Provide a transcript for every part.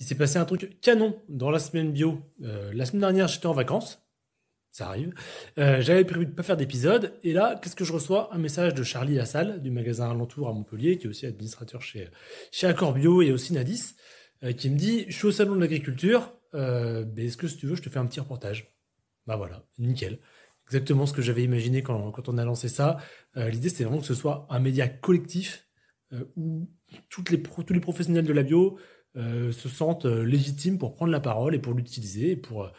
s'est passé un truc canon dans la semaine bio. La semaine dernière, j'étais en vacances. Ça arrive. J'avais prévu de pas faire d'épisode. Et là, qu'est-ce que je reçois? Un message de Charlie Lassalle, du magasin Alentour à Montpellier, qui est aussi administrateur chez Accor Bio et aussi Nadis, qui me dit, je suis au salon de l'agriculture. Est-ce que si tu veux, je te fais un petit reportage? Bah voilà, nickel. Exactement ce que j'avais imaginé quand on a lancé ça. L'idée, c'était vraiment que ce soit un média collectif où tous les professionnels de la bio se sentent légitimes pour prendre la parole et pour l'utiliser, et pour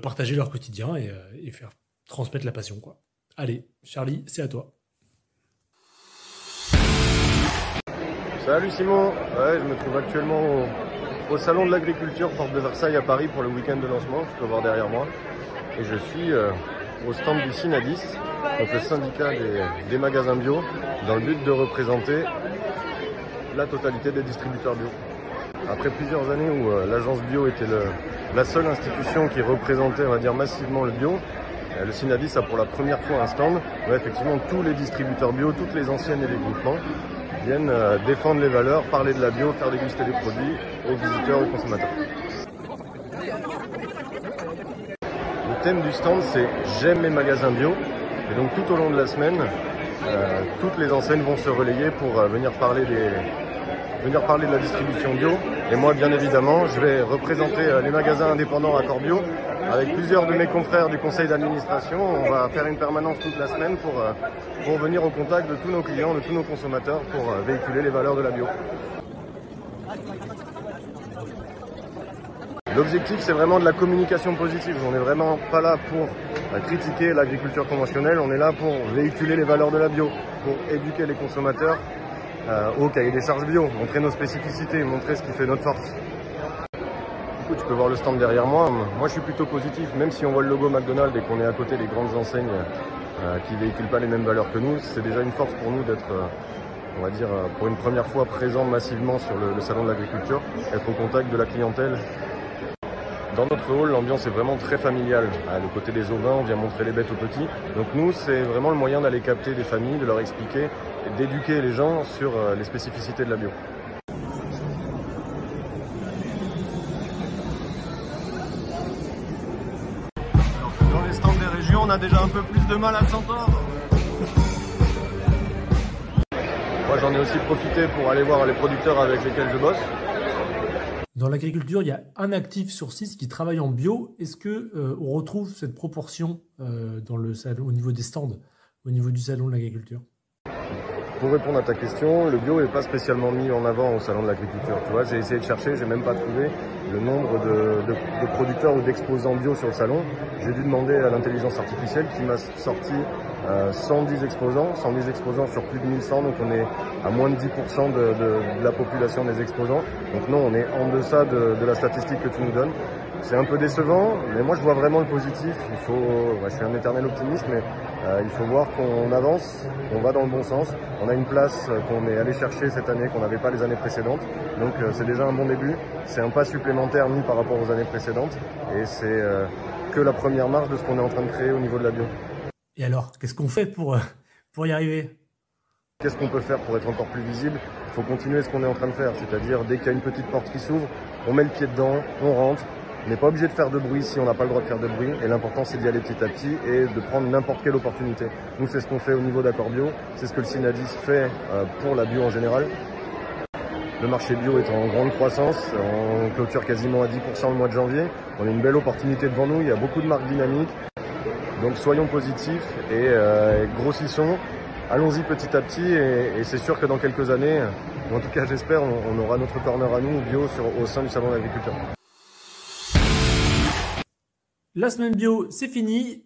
partager leur quotidien et faire transmettre la passion, quoi. Allez, Charlie, c'est à toi. Salut Simon, ouais, je me trouve actuellement au salon de l'agriculture, porte de Versailles à Paris pour le week-end de lancement, tu peux voir derrière moi. Et je suis au stand du Synadis, donc le syndicat des magasins bio, dans le but de représenter la totalité des distributeurs bio. Après plusieurs années où l'agence bio était la seule institution qui représentait, on va dire, massivement le bio, le Synadis a pour la première fois un stand où effectivement tous les distributeurs bio, toutes les anciennes et les groupements viennent défendre les valeurs, parler de la bio, faire déguster les produits aux visiteurs, aux consommateurs. Le thème du stand, c'est « J'aime mes magasins bio ». Et donc tout au long de la semaine, toutes les enseignes vont se relayer pour venir parler de la distribution bio. Et moi, bien évidemment, je vais représenter les magasins indépendants Accor Bio. Avec plusieurs de mes confrères du conseil d'administration, on va faire une permanence toute la semaine pour venir au contact de tous nos clients, de tous nos consommateurs, pour véhiculer les valeurs de la bio. L'objectif, c'est vraiment de la communication positive. On n'est vraiment pas là pour critiquer l'agriculture conventionnelle, on est là pour véhiculer les valeurs de la bio, pour éduquer les consommateurs au cahier des charges bio, montrer nos spécificités, montrer ce qui fait notre force. Du coup, tu peux voir le stand derrière moi. Moi, je suis plutôt positif, même si on voit le logo McDonald's et qu'on est à côté des grandes enseignes qui véhiculent pas les mêmes valeurs que nous. C'est déjà une force pour nous d'être, on va dire, pour une première fois présent massivement sur le salon de l'agriculture, être au contact de la clientèle. Dans notre hall, l'ambiance est vraiment très familiale. Le côté des ovins, on vient montrer les bêtes aux petits. Donc nous, c'est vraiment le moyen d'aller capter des familles, de leur expliquer et d'éduquer les gens sur les spécificités de la bio. Dans les stands des régions, on a déjà un peu plus de mal à s'entendre. Moi, j'en ai aussi profité pour aller voir les producteurs avec lesquels je bosse. Dans l'agriculture, il y a un actif sur 6 qui travaille en bio. Est-ce que on retrouve cette proportion dans le salon, au niveau des stands, au niveau du salon de l'agriculture? Pour répondre à ta question, le bio n'est pas spécialement mis en avant au salon de l'agriculture. Tu vois, j'ai essayé de chercher, j'ai même pas trouvé le nombre de producteurs ou d'exposants bio sur le salon. J'ai dû demander à l'intelligence artificielle qui m'a sorti 110 exposants sur plus de 1100, donc on est à moins de 10% de la population des exposants. Donc non, on est en deçà de la statistique que tu nous donnes. C'est un peu décevant, mais moi je vois vraiment le positif. Je suis un éternel optimiste, mais il faut voir qu'on avance, qu'on va dans le bon sens. On a une place qu'on est allé chercher cette année qu'on n'avait pas les années précédentes. Donc c'est déjà un bon début. C'est un pas supplémentaire mis par rapport aux années précédentes. Et c'est que la première marche de ce qu'on est en train de créer au niveau de la bio. Et alors, qu'est-ce qu'on fait pour y arriver? Qu'est-ce qu'on peut faire pour être encore plus visible? Il faut continuer ce qu'on est en train de faire. C'est-à-dire, dès qu'il y a une petite porte qui s'ouvre, on met le pied dedans, on rentre. On n'est pas obligé de faire de bruit si on n'a pas le droit de faire de bruit. Et l'important, c'est d'y aller petit à petit et de prendre n'importe quelle opportunité. Nous, c'est ce qu'on fait au niveau d'Accor Bio. C'est ce que le Synadis fait pour la bio en général. Le marché bio est en grande croissance. On clôture quasiment à 10% le mois de janvier. On a une belle opportunité devant nous. Il y a beaucoup de marques dynamiques. Donc, soyons positifs et grossissons. Allons-y petit à petit et c'est sûr que dans quelques années, ou en tout cas j'espère, on aura notre corner à nous bio au sein du salon de l'agriculture. La semaine bio, c'est fini.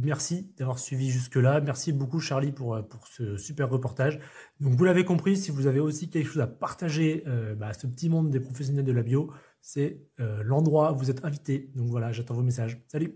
Merci d'avoir suivi jusque-là. Merci beaucoup Charlie pour ce super reportage. Donc vous l'avez compris, si vous avez aussi quelque chose à partager à ce petit monde des professionnels de la bio, c'est l'endroit où vous êtes invité. Donc voilà, j'attends vos messages. Salut!